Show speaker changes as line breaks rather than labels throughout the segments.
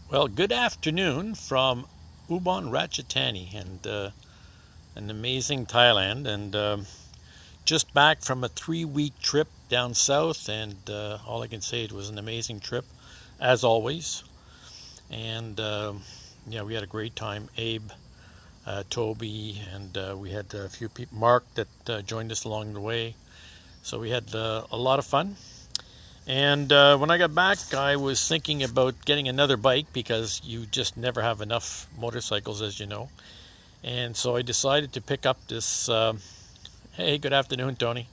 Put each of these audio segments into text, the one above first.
Well, good afternoon from Ubon Ratchathani and an amazing Thailand, and just back from a 3-week trip down south, and all I can say, it was an amazing trip, as always. And yeah, we had a great time. Abe, Toby, and we had a few people, Mark, that joined us along the way. So we had a lot of fun. And when I got back, I was thinking about getting another bike because you just never have enough motorcycles, as you know. And so I decided to pick up this. Hey, good afternoon, Tony.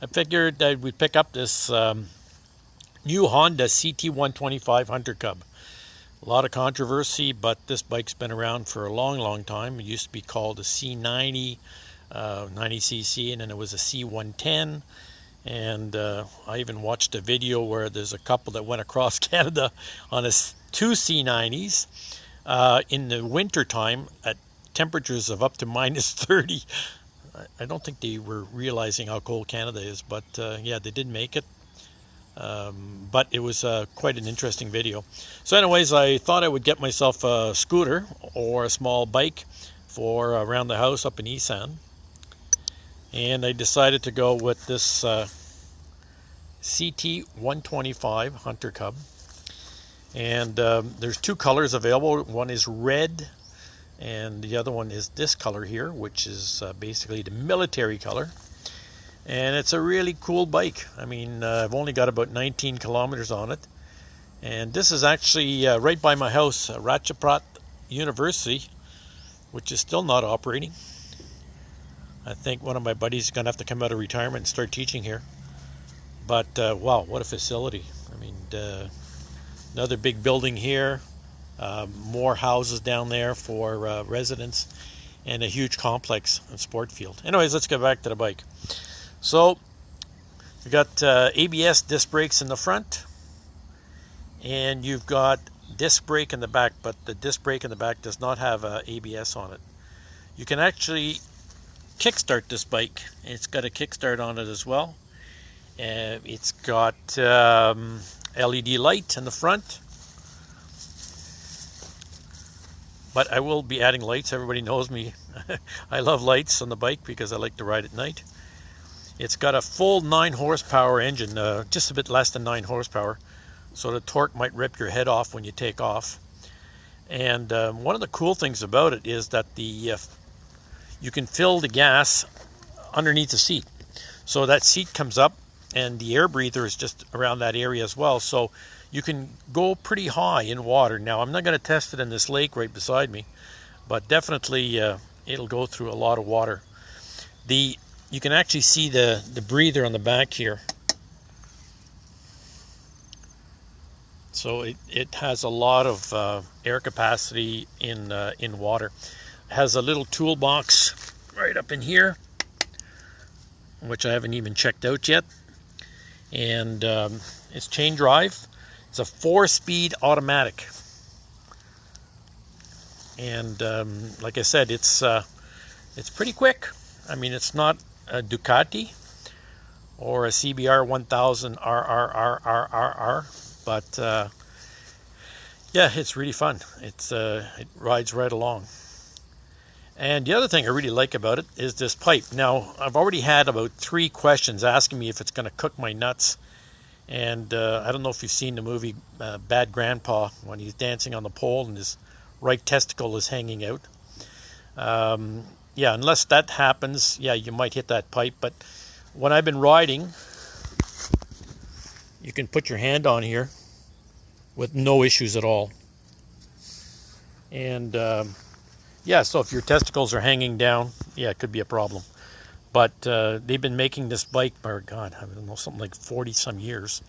I figured that we'd pick up this new Honda CT125 Hunter CUB. A lot of controversy, but this bike's been around for a long, long time. It used to be called a C90, 90cc, and then it was a C110. And I even watched a video where there's a couple that went across Canada on two C90s in the winter time at temperatures of up to minus 30. I don't think they were realizing how cold Canada is, but yeah, they did make it. But it was quite an interesting video. So anyways, I thought I would get myself a scooter or a small bike for around the house up in Isan. And I decided to go with this CT125 Hunter CUB. And there's two colors available. One is red, and the other one is this color here, which is basically the military color. And it's a really cool bike. I mean, I've only got about 19 kilometers on it. And this is actually right by my house, Ratchathani University, which is still not operating. I think one of my buddies is going to have to come out of retirement and start teaching here. But wow, what a facility. I mean, another big building here, more houses down there for residents, and a huge complex and sport field. Anyways, let's get back to the bike. So you got ABS disc brakes in the front, and you've got disc brake in the back, but the disc brake in the back does not have ABS on it. You can actually kickstart this bike. It's got a kickstart on it as well. It's got LED light in the front, but I will be adding lights. Everybody knows me. I love lights on the bike because I like to ride at night. It's got a full 9 horsepower engine, just a bit less than 9 horsepower, so the torque might rip your head off when you take off. And one of the cool things about it is that you can fill the gas underneath the seat. So that seat comes up, and the air breather is just around that area as well. So you can go pretty high in water. Now, I'm not going to test it in this lake right beside me, but definitely it'll go through a lot of water. You can actually see the breather on the back here. So it has a lot of air capacity in water. It has a little toolbox right up in here, which I haven't even checked out yet. And it's chain drive. It's a 4-speed automatic. And like I said, it's pretty quick. I mean, it's not a Ducati or a CBR 1000 RRRRRR, but yeah, it's really fun. It rides right along. And the other thing I really like about it is this pipe. Now, I've already had about 3 questions asking me if it's going to cook my nuts. And I don't know if you've seen the movie Bad Grandpa, when he's dancing on the pole and his right testicle is hanging out. Yeah, unless that happens, yeah, you might hit that pipe. But when I've been riding, you can put your hand on here with no issues at all. And yeah, so if your testicles are hanging down, yeah, it could be a problem. But they've been making this bike for, God, I don't know, something like 40-some years.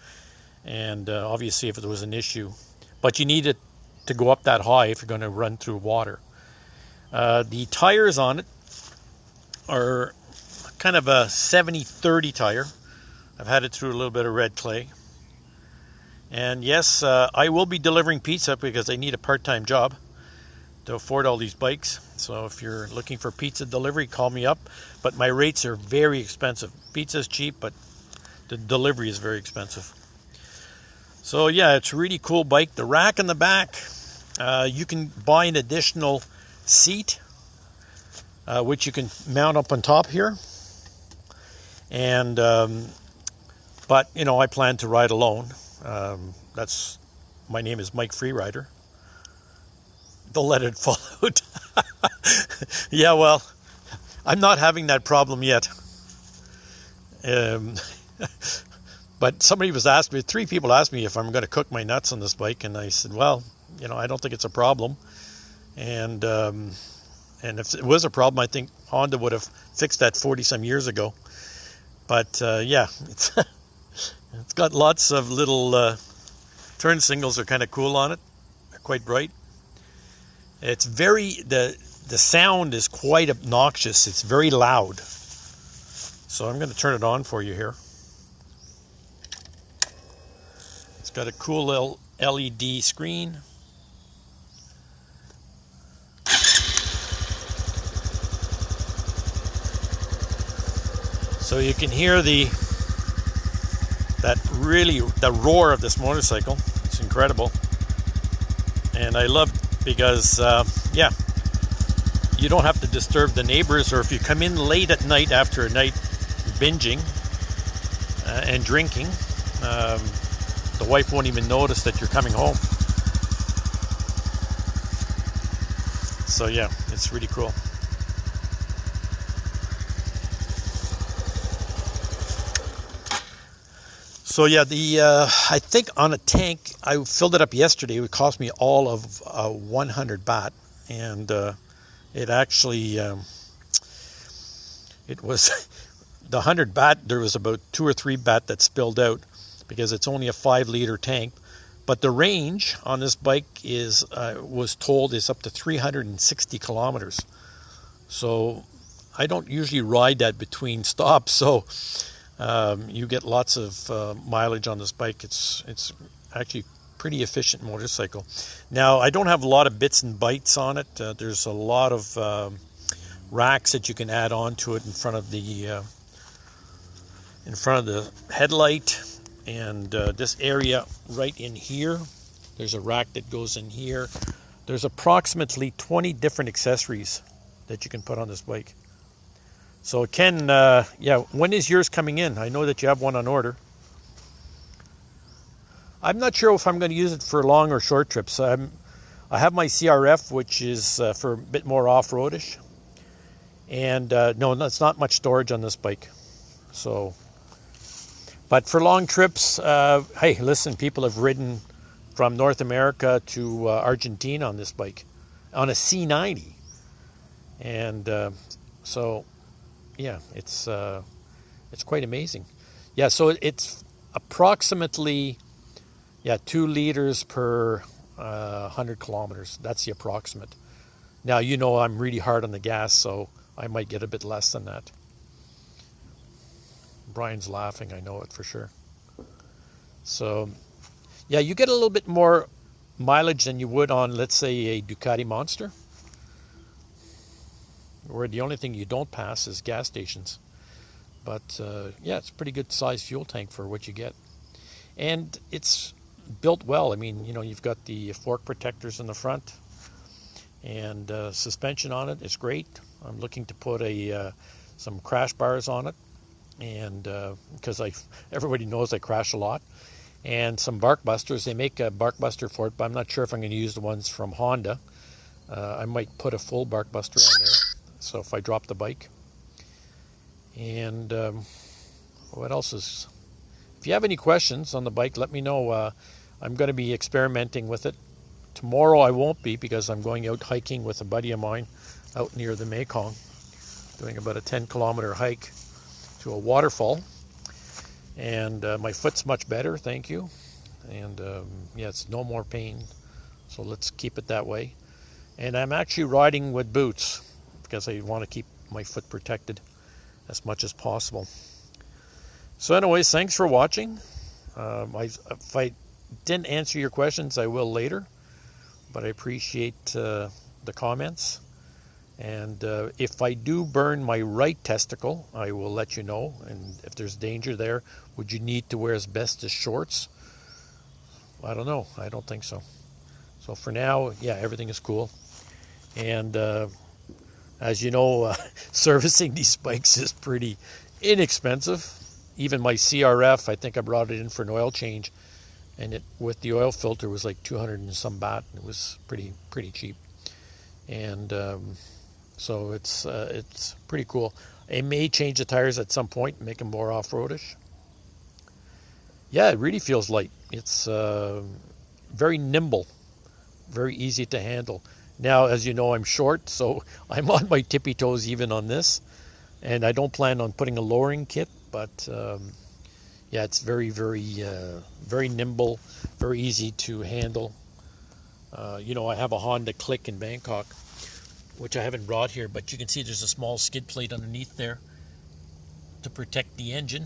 And obviously, if there was an issue. But you need it to go up that high if you're going to run through water. The tires on it are kind of a 70-30 tire. I've had it through a little bit of red clay. And yes, I will be delivering pizza because I need a part-time job to afford all these bikes. So if you're looking for pizza delivery, call me up. But my rates are very expensive. Pizza's cheap, but the delivery is very expensive. So yeah, it's a really cool bike. The rack in the back You can buy an additional seat, which you can mount up on top here. And but you know, I plan to ride alone. My name is Mike Freerider. Don't let it fall out. Yeah, well, I'm not having that problem yet. But somebody was asking me, 3 people asked me if I'm going to cook my nuts on this bike, and I said, well, you know, I don't think it's a problem. And if it was a problem, I think Honda would have fixed that 40-some years ago. But yeah, it's got lots of little turn signals are kind of cool on it. They're quite bright. It's the sound is quite obnoxious. It's very loud. So I'm going to turn it on for you here. It's got a cool little LED screen. So you can hear the roar of this motorcycle. It's incredible. And I love because yeah, you don't have to disturb the neighbors, or if you come in late at night after a night binging and drinking, the wife won't even notice that you're coming home. So yeah, it's really cool. So yeah, I think on a tank, I filled it up yesterday. It would cost me all of 100 baht, and it actually it was the 100 baht. There was about 2 or 3 baht that spilled out because it's only a 5-liter tank. But the range on this bike was told is up to 360 kilometers. So I don't usually ride that between stops. So you get lots of mileage on this bike. It's actually pretty efficient motorcycle. Now, I don't have a lot of bits and bytes on it. There's a lot of racks that you can add on to it in front of the headlight, and this area right in here. There's a rack that goes in here. There's approximately 20 different accessories that you can put on this bike. So Ken, yeah, when is yours coming in? I know that you have one on order. I'm not sure if I'm going to use it for long or short trips. I have my CRF, which is for a bit more off-roadish. And no, it's not much storage on this bike. So, but for long trips, hey, listen, people have ridden from North America to Argentina on this bike, on a C90. And so, yeah, it's quite amazing. Yeah, so it's approximately 2 liters per 100 kilometers. That's the approximate. Now, you know, I'm really hard on the gas, so I might get a bit less than that. Brian's laughing, I know it for sure. So, yeah, you get a little bit more mileage than you would on, let's say, a Ducati Monster, where the only thing you don't pass is gas stations. But yeah, it's a pretty good size fuel tank for what you get. And it's built well. I mean, you know, you've got the fork protectors in the front, and suspension on it. It's great. I'm looking to put some crash bars on it, and because everybody knows I crash a lot. And some bark busters. They make a bark buster for it, but I'm not sure if I'm going to use the ones from Honda. I might put a full bark buster on there, so if I drop the bike. And what else is... If you have any questions on the bike, let me know. I'm going to be experimenting with it. Tomorrow I won't be, because I'm going out hiking with a buddy of mine out near the Mekong, doing about a 10-kilometer hike to a waterfall. And my foot's much better, thank you. And yeah, it's no more pain, so let's keep it that way. And I'm actually riding with boots, because I want to keep my foot protected as much as possible. So anyways, thanks for watching. If I didn't answer your questions, I will later, but I appreciate the comments. And if I do burn my right testicle, I will let you know. And if there's danger there, would you need to wear asbestos shorts? I don't know. I don't think so. So So for now, yeah, everything is cool. And as you know, servicing these bikes is pretty inexpensive. Even my CRF, I think I brought it in for an oil change, and it with the oil filter was like 200 and some baht. It was pretty cheap, and so it's pretty cool. I may change the tires at some point and make them more off-roadish. Yeah, it really feels light. It's very nimble, very easy to handle. Now, as you know, I'm short, so I'm on my tippy toes even on this, and I don't plan on putting a lowering kit, but yeah, it's very nimble, very easy to handle. You know, I have a Honda CUB in Bangkok, which I haven't brought here, but you can see there's a small skid plate underneath there to protect the engine.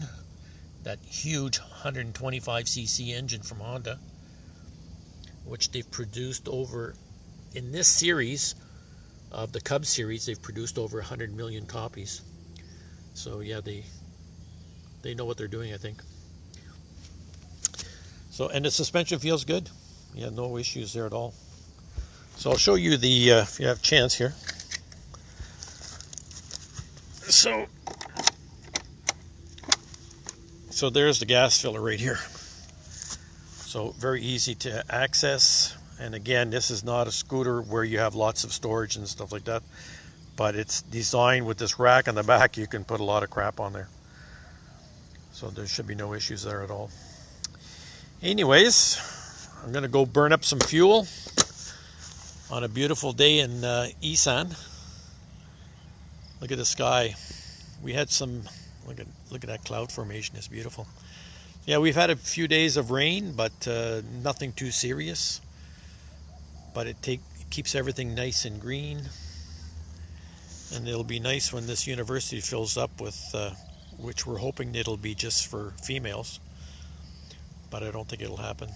That huge 125cc engine from Honda, which they've produced over, in this series of the CUB series, they've produced over 100 million copies. So yeah, they know what they're doing, I think. So, and the suspension feels good. Yeah, no issues there at all. So I'll show you the, if you have a chance here. So there's the gas filler right here. So very easy to access. And again, this is not a scooter where you have lots of storage and stuff like that, but it's designed with this rack on the back. You can put a lot of crap on there. So there should be no issues there at all. Anyways, I'm gonna go burn up some fuel on a beautiful day in Isan. Look at the sky. We had some, look at that cloud formation, it's beautiful. Yeah, we've had a few days of rain, but nothing too serious. But it keeps everything nice and green. And it'll be nice when this university fills up with, which we're hoping it'll be just for females. But I don't think it'll happen.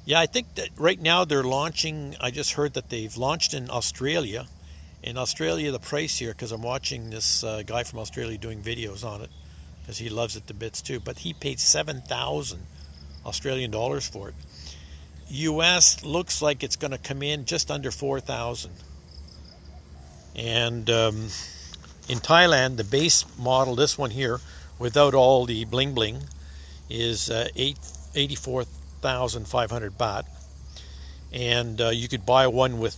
Yeah, I think that right now they're launching, I just heard that they've launched in Australia. In Australia, the price here, because I'm watching this guy from Australia doing videos on it, because he loves it to bits too, but he paid 7,000 Australian dollars for it. US looks like it's going to come in just under 4,000. And in Thailand, the base model, this one here, without all the bling bling, is 84,500 baht. And you could buy one with,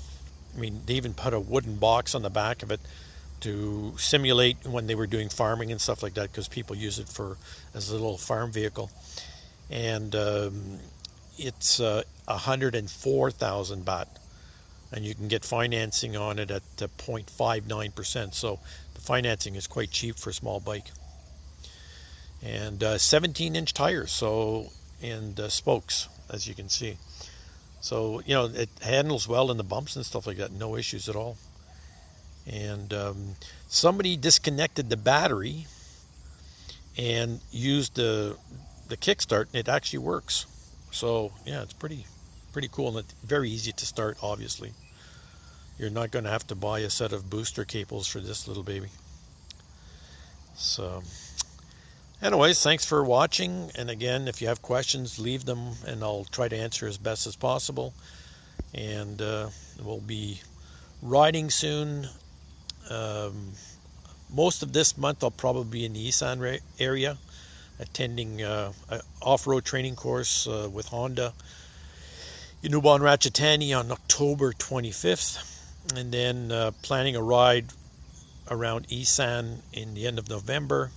I mean, they even put a wooden box on the back of it to simulate when they were doing farming and stuff like that, because people use it for as a little farm vehicle. And it's 104,000 baht, and you can get financing on it at 0.59%. So the financing is quite cheap for a small bike. And 17-inch tires, so, and spokes, as you can see. So, you know, it handles well in the bumps and stuff like that, no issues at all. And somebody disconnected the battery and used the kickstart, and it actually works. So yeah, it's pretty cool, and it's very easy to start. Obviously, you're not going to have to buy a set of booster cables for this little baby. So anyways, thanks for watching, and again, if you have questions, leave them and I'll try to answer as best as possible. And we'll be riding soon. Most of this month I'll probably be in the Isan area, attending an off-road training course with Honda in Ubon Ratchathani on October 25th, and then planning a ride around Isan in the end of November,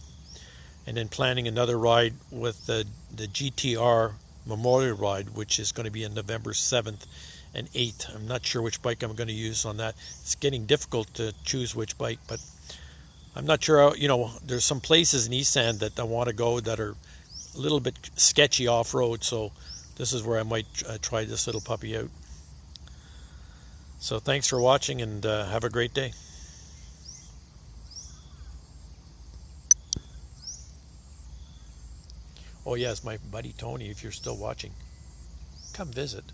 and then planning another ride with the GTR Memorial Ride, which is going to be on November 7th and 8th. I'm not sure which bike I'm going to use on that. It's getting difficult to choose which bike, but I'm not sure how, you know, there's some places in Isan that I want to go that are a little bit sketchy off-road, so this is where I might try this little puppy out. So thanks for watching, and have a great day. Oh yes, my buddy Tony, if you're still watching, come visit.